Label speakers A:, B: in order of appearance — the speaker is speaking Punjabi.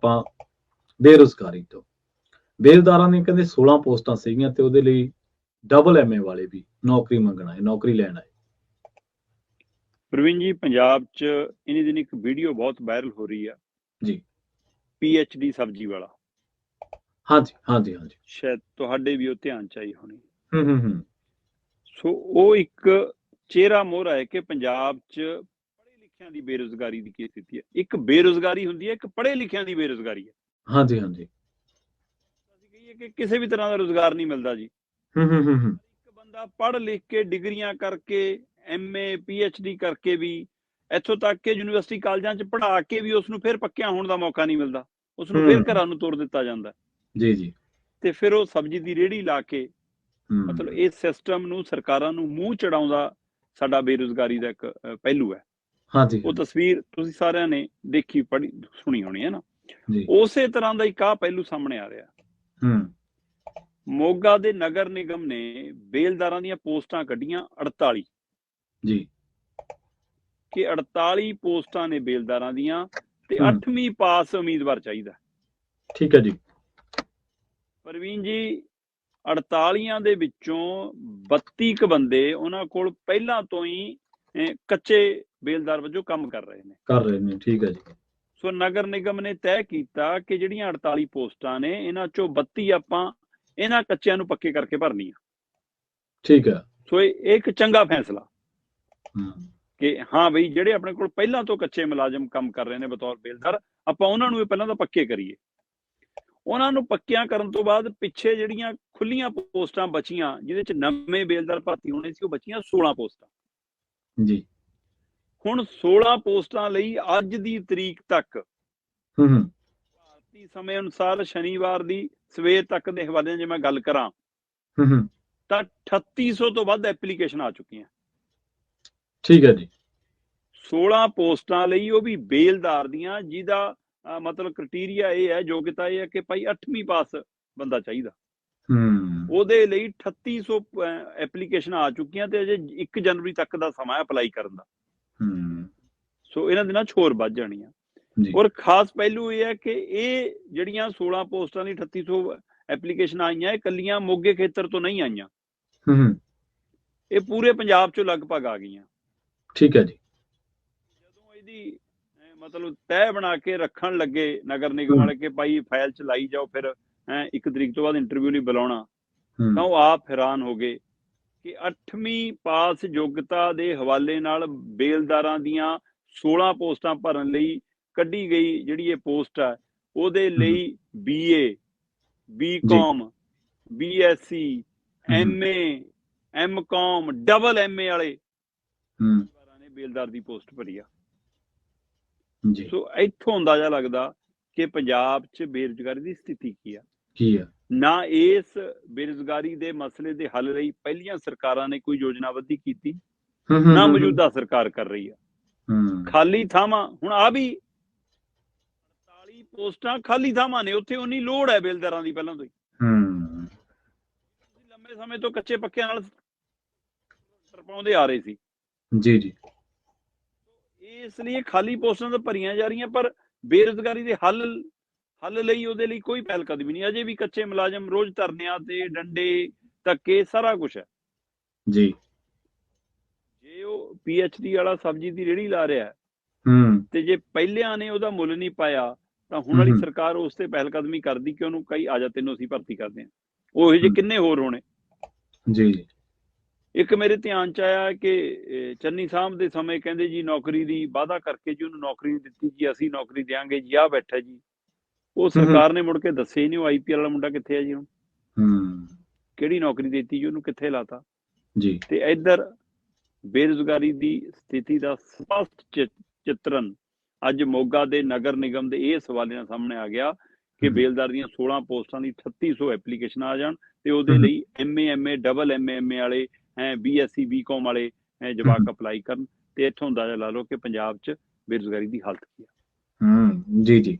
A: ਆਪਾਂ ਬੇਰੁਜ਼ਗਾਰੀ ਤੋਂ। ਬੇਲਦਾਰਾਂ ਨੇ ਕਹਿੰਦੇ 16 ਪੋਸਟਾਂ ਸੀਗੀਆਂ ਤੇ ਉਹਦੇ ਲਈ ਡਬਲ ਐਮਏ ਵਾਲੇ ਵੀ ਨੌਕਰੀ ਮੰਗਣ ਆਏ, ਨੌਕਰੀ ਲੈਣ ਆਏ।
B: ਪ੍ਰਵੀਨ ਜੀ, ਪੰਜਾਬ 'ਚ ਇਨੀ ਦਿਨ ਇੱਕ ਵੀਡੀਓ ਬਹੁਤ ਵਾਇਰਲ ਹੋ ਰਹੀ ਆ
A: ਜੀ,
B: PhD ਸਬਜ਼ੀ ਵਾਲਾ।
A: ਹਾਂਜੀ ਹਾਂਜੀ ਹਾਂਜੀ।
B: ਸ਼ਾਇਦ ਤੁਹਾਡੇ ਵੀ ਉਹ ਧਿਆਨ 'ਚ ਆਈ ਹੋਣੀ।
A: ਹੂੰ।
B: ਸੋ ਉਹ ਇੱਕ ਚਿਹਰਾ ਮੋਹਰਾ ਹੈ ਕਿ ਪੰਜਾਬ 'ਚ ਪੜ੍ਹੇ ਲਿਖਿਆਂ ਦੀ ਬੇਰੁਜ਼ਗਾਰੀ ਦੀ ਕੀ ਸਥਿਤੀ ਹੈ। ਇੱਕ ਬੇਰੁਜ਼ਗਾਰੀ ਹੁੰਦੀ ਹੈ, ਇੱਕ ਪੜ੍ਹੇ ਲਿਖਿਆਂ ਦੀ ਬੇਰੁਜ਼ਗਾਰੀ ਹੈ।
A: ਹਾਂਜੀ ਹਾਂਜੀ।
B: ਅਸੀਂ ਕਹੀਏ ਕਿ ਕਿਸੇ ਵੀ ਤਰ੍ਹਾਂ ਦਾ ਰੁਜ਼ਗਾਰ ਨਹੀਂ ਮਿਲਦਾ ਜੀ।
A: ਹੂੰ।
B: ਇੱਕ ਬੰਦਾ ਪੜ੍ਹ ਲਿਖ ਕੇ ਡਿਗਰੀਆਂ ਕਰਕੇ MA PhD ਕਰਕੇ ਵੀ ਇੱਥੋਂ ਤੱਕ ਕਿ ਯੂਨੀਵਰਸਿਟੀ ਕਾਲਜਾਂ 'ਚ ਪੜ੍ਹਾ ਕੇ ਵੀ ਉਸਨੂੰ ਫਿਰ ਪੱਕਿਆਂ ਹੋਣ ਦਾ ਮੌਕਾ ਨਹੀਂ ਮਿਲਦਾ। ਉਸਨੂੰ ਫਿਰ ਘਰਾਂ ਨੂੰ ਤੋਰ ਦਿੱਤਾ ਜਾਂਦਾ।
A: ਜੀ।
B: ਤੇ ਫਿਰ ਉਹ ਸਬਜ਼ੀ ਦੀ ਰੇਹੜੀ ਲਾ ਕੇ ਮਤਲਬ ਇਸ ਸਿਸਟਮ ਨੂੰ, ਸਰਕਾਰਾਂ ਨੂੰ ਮੂੰਹ ਚੜਾਉਂਦਾ ਸਾਡਾ ਬੇਰੁਜ਼ਗਾਰੀ ਦਾ ਇੱਕ ਪਹਿਲੂ ਹੈ।
A: ਹਾਂਜੀ।
B: ਉਹ ਤਸਵੀਰ ਤੁਸੀਂ ਸਾਰਿਆਂ ਨੇ ਦੇਖੀ, ਪੜ੍ਹੀ, ਸੁਣੀ ਹੋਣੀ ਹੈ ਨਾ।
A: ਜੀ।
B: ਉਸੇ ਤਰ੍ਹਾਂ ਦਾ ਇੱਕ ਆਹ ਪਹਿਲੂ ਸਾਹਮਣੇ ਆ ਰਿਹਾ। ਮੋਗਾ ਦੇ ਨਗਰ ਨਿਗਮ ਨੇ ਬੇਲਦਾਰਾਂ ਦੀਆਂ ਪੋਸਟਾਂ ਕੱਢੀਆਂ 48
A: ਜੀ,
B: ਕਿ 48 ਪੋਸਟਾਂ ਨੇ ਬੇਲਦਾਰਾਂ ਦੀਆਂ ਤੇ 8ਵੀਂ ਪਾਸ ਉਮੀਦਵਾਰ ਚਾਹੀਦਾ।
A: ਠੀਕ ਹੈ ਜੀ।
B: ਪ੍ਰਵੀਨ ਜੀ, 48 ਦੇ ਵਿੱਚੋਂ 32 ਕੁ ਬੰਦੇ ਉਹਨਾਂ ਕੋਲ ਪਹਿਲਾਂ ਤੋਂ ਹੀ ਕੱਚੇ ਬੇਲਦਾਰ ਵਜੋਂ ਕੰਮ ਕਰ ਰਹੇ ਨੇ।
A: ਠੀਕ ਹੈ ਜੀ।
B: ਸੋ ਨਗਰ ਨਿਗਮ ਨੇ ਤੈਅ ਕੀਤਾ ਕਿ ਜਿਹੜੀਆਂ 48 ਪੋਸਟਾਂ ਨੇ, ਇਹਨਾਂ ਚੋਂ 32 ਆਪਾਂ ਇਹਨਾਂ ਕੱਚਿਆਂ ਨੂੰ ਪੱਕੇ ਕਰਕੇ ਭਰਨੀ ਆ।
A: ਠੀਕ ਹੈ।
B: ਸੋ ਇਹ ਇੱਕ ਚੰਗਾ ਫੈਸਲਾ ਕਿ ਹਾਂ ਬਈ, ਜਿਹੜੇ ਆਪਣੇ ਕੋਲ ਪਹਿਲਾਂ ਤੋਂ ਕੱਚੇ ਮੁਲਾਜ਼ਮ ਕੰਮ ਕਰ ਰਹੇ ਨੇ ਬਤੌਰ ਬੇਲਦਾਰ, ਆਪਾਂ ਉਹਨਾਂ ਨੂੰ ਪਹਿਲਾਂ ਤਾਂ ਪੱਕੇ ਕਰੀਏ। ਉਹਨਾਂ ਨੂੰ ਪੱਕਿਆਂ ਕਰਨ ਤੋਂ ਬਾਅਦ ਪਿੱਛੇ ਜਿਹੜੀਆਂ ਖੁੱਲੀਆਂ ਪੋਸਟਾਂ ਬਚੀਆਂ, ਜਿਹਦੇ ਚ ਨਵੇਂ ਬੇਲਦਾਰ ਭਰਤੀ ਹੋਣੇ ਸੀ, ਉਹ ਬਚੀਆਂ 16 ਪੋਸਟਾਂ
A: ਜੀ।
B: ਹੁਣ 16 ਪੋਸਟਾਂ ਲਈ ਅੱਜ ਦੀ ਤਰੀਕ ਤੱਕ ਭਾਰਤੀ ਸਮੇਂ ਅਨੁਸਾਰ ਸ਼ਨੀਵਾਰ ਦੀ ਸਵੇਰ ਤੱਕ ਦੇ ਹਵਾਲੇ ਜੇ ਮੈਂ ਗੱਲ ਕਰਾਂ ਤਾਂ 3800 ਤੋਂ ਵੱਧ ਐਪਲੀਕੇਸ਼ਨ ਆ ਚੁੱਕੀਆਂ।
A: ਠੀਕ ਹੈ ਜੀ। 16 ਪੋਸਟਾਂ ਲਈ, ਉਹ ਵੀ ਬੇਲਦਾਰ ਦੀਆਂ, ਜਿਹਦਾ ਮਤਲਬ ਕ੍ਰਾਈਟੇਰੀਆ ਇਹ ਹੈ, ਯੋਗਤਾ ਇਹ ਹੈ ਕਿ ਭਾਈ 8ਵੀਂ ਪਾਸ ਬੰਦਾ ਚਾਹੀਦਾ। ਉਹਦੇ ਲਈ 3800 ਐਪਲੀਕੇਸ਼ਨ ਆ ਚੁੱਕੀਆਂ ਤੇ ਅਜੇ 1 ਜਨਵਰੀ ਤੱਕ ਦਾ ਸਮਾਂ ਅਪਲਾਈ ਕਰਨ ਦਾ। ਸੋ ਇਹਨਾਂ ਦਿਨਾਂ 'ਚ ਹੋਰ ਵੱਧ ਜਾਣੀਆਂ। ਔਰ ਖਾਸ ਪਹਿਲੂ ਇਹ ਹੈ ਕਿ ਇਹ ਜਿਹੜੀਆਂ 16 ਪੋਸਟਾਂ ਦੀ 3800 ਐਪਲੀਕੇਸ਼ਨ ਆਈਆਂ, ਇਹ ਇਕੱਲੀਆਂ ਮੋਗੇ ਖੇਤਰ ਤੋਂ ਨਹੀਂ ਆਈਆਂ। ਇਹ ਪੂਰੇ ਪੰਜਾਬ 'ਚੋਂ ਲਗਭਗ ਆ ਗਈਆਂ। ਠੀਕ ਹੈ ਜੀ।
B: ਜਦੋਂ ਇਹਦੀ ਮਤਲਬ ਤੈਅ ਬਣਾ ਕੇ ਰੱਖਣ ਲੱਗੇ ਨਗਰ ਨਿਗਮ ਵਾਲੇ ਕਿ ਭਾਈ ਫਾਈਲ ਚ ਲਾਈ ਜਾਓ, ਫਿਰ 1 ਤਰੀਕ ਤੋਂ ਬਾਅਦ ਇੰਟਰਵਿਊ ਲਈ ਬੁਲਾਉਣਾ, ਤਾਂ ਉਹ ਆਪ ਹੈਰਾਨ ਹੋ ਗਏ ਕਿ 8ਵੀਂ ਪਾਸ ਯੋਗਤਾ ਦੇ ਹਵਾਲੇ ਨਾਲ ਬੇਲਦਾਰਾਂ ਦੀਆਂ 16 ਪੋਸਟਾਂ ਭਰਨ ਲਈ ਕੱਢੀ ਗਈ ਜਿਹੜੀ ਇਹ ਪੋਸਟ ਹੈ, ਉਹਦੇ ਲਈ BA BCom BSc MA MCom double MA ਵਾਲੇ ਨੇ ਬੇਲਦਾਰ ਦੀ ਪੋਸਟ ਭਰੀ ਆ। ਸੋ ਇੱਥੋਂ ਅੰਦਾਜ਼ਾ ਲੱਗਦਾ ਕਿ ਪੰਜਾਬ 'ਚ ਬੇਰੁਜ਼ਗਾਰੀ ਦੀ ਸਥਿਤੀ ਕੀ ਆ। ਨਾ ਇਸ ਬੇਰੁਜ਼ਗਾਰੀ ਦੇ ਮਸਲੇ ਦੇ ਹੱਲ ਲਈ ਪਹਿਲੀਆਂ ਸਰਕਾਰਾਂ ਨੇ ਕੋਈ ਯੋਜਨਾਬੰਦੀ ਕੀਤੀ, ਨਾ ਮੌਜੂਦਾ ਸਰਕਾਰ ਕਰ ਰਹੀ ਆ। ਖਾਲੀ ਥਾਵਾਂ, ਹੁਣ ਆ ਵੀ 48 ਪੋਸਟਾਂ ਖਾਲੀ ਥਾਵਾਂ ਨੇ, ਉੱਥੇ ਉਨੀ ਲੋੜ ਹੈ ਬੇਲਦਾਰਾਂ ਦੀ ਪਹਿਲਾਂ ਤੋਂ ਹੀ। ਲੰਮੇ ਸਮੇਂ ਤੋਂ ਕੱਚੇ ਪੱਕਿਆਂ ਨਾਲ ਪਾਉਂਦੇ ਆ ਰਹੇ ਸੀ। ਜੀ। ਇਸ ਲਈ ਖਾਲੀ ਪੋਸਟਾਂ ਤਾਂ ਭਰੀਆਂ ਜਾ ਰਹੀਆਂ, ਪਰ ਬੇਰੁਜ਼ਗਾਰੀ ਦੇ ਹੱਲ ਲਈ ਉਹਦੇ ਲਈ ਕੋਈ ਪਹਿਲ ਕਦਮੀ ਨਹੀਂ। ਅਜੇ ਵੀ ਕੱਚੇ ਮੁਲਾਜ਼ਮ ਰੋਜ਼ ਧਰਨਿਆਂ ਤੇ, ਡੰਡੇ, ਧੱਕੇ, ਸਾਰਾ ਕੁਛ ਹੈ ਜੀ। ਜੇ ਉਹ PhD ਵਾਲਾ ਸਬਜ਼ੀ ਦੀ ਰੇਹੜੀ ਲਾ ਰਿਹਾ ਤੇ ਜੇ ਪਹਿਲਿਆਂ ਨੇ ਉਹਦਾ ਮੁੱਲ ਨਹੀਂ ਪਾਇਆ, ਤਾਂ ਹੁਣ ਵਾਲੀ ਸਰਕਾਰ ਉਸ ਤੇ ਪਹਿਲ ਕਦਮੀ ਕਰਦੀ ਕਿ ਉਹਨੂੰ ਕਈ ਆ ਜਾ, ਤੈਨੂੰ ਅਸੀਂ ਭਰਤੀ ਕਰਦੇ ਹਾਂ। ਉਹ ਜਿਹੇ ਕਿੰਨੇ ਹੋਰ ਹੋਣੇ ਜੀ। ਇੱਕ ਮੇਰੇ ਧਿਆਨ 'ਚ ਆਇਆ ਕਿ ਚੰਨੀ ਸਾਹਿਬ ਦੇ ਸਮੇਂ ਕਹਿੰਦੇ ਜੀ ਨੌਕਰੀ ਦੀ ਵਾਅਦਾ ਕਰਕੇ ਜੀ ਉਹਨੂੰ ਨੌਕਰੀ ਨਹੀਂ ਦਿੱਤੀ, ਜੀ ਅਸੀਂ ਨੌਕਰੀ ਦਿਆਂਗੇ ਜੀ, ਆਹ ਬੈਠਾ ਜੀ। ਉਹ ਸਰਕਾਰ ਨੇ ਮੁੜ ਕੇ ਦੱਸੇ ਹੀ ਨਹੀਂ ਉਹ IPL ਵਾਲਾ ਮੁੰਡਾ ਕਿੱਥੇ ਹੈ ਜੀ, ਹੁਣ ਕਿਹੜੀ ਨੌਕਰੀ ਦਿੱਤੀ ਜੀ ਉਹਨੂੰ, ਕਿੱਥੇ ਲਾਤਾ ਜੀ। ਤੇ ਇੱਧਰ ਬੇਰੁਜ਼ਗਾਰੀ ਦੀ ਸਥਿਤੀ ਦਾ ਸਪਸ਼ਟ ਚਿੱਤਰਨ ਅੱਜ ਮੋਗਾ ਦੇ ਨਗਰ ਨਿਗਮ ਦੇ ਇਹ ਹਵਾਲੇ ਨਾਲ ਸਾਹਮਣੇ ਆ ਗਿਆ ਕਿ ਬੇਲਦਾਰ ਦੀਆਂ 16 ਪੋਸਟਾਂ ਦੀ 3800 ਐਪਲੀਕੇਸ਼ਨ ਆ ਜਾਣ ਤੇ ਉਹਦੇ ਲਈ MA MA ਡਬਲ MA ਵਾਲੇ BSc BCom ਵਾਲੇ ਜਵਾਕ ਅਪਲਾਈ ਕਰਨ। ਤੇ ਇੱਥੋਂ ਅੰਦਾਜ਼ਾ ਲਾ ਲਓ ਕਿ ਪੰਜਾਬ 'ਚ ਬੇਰੁਜ਼ਗਾਰੀ ਦੀ ਹਾਲਤ ਕੀ ਆ। ਜੀ।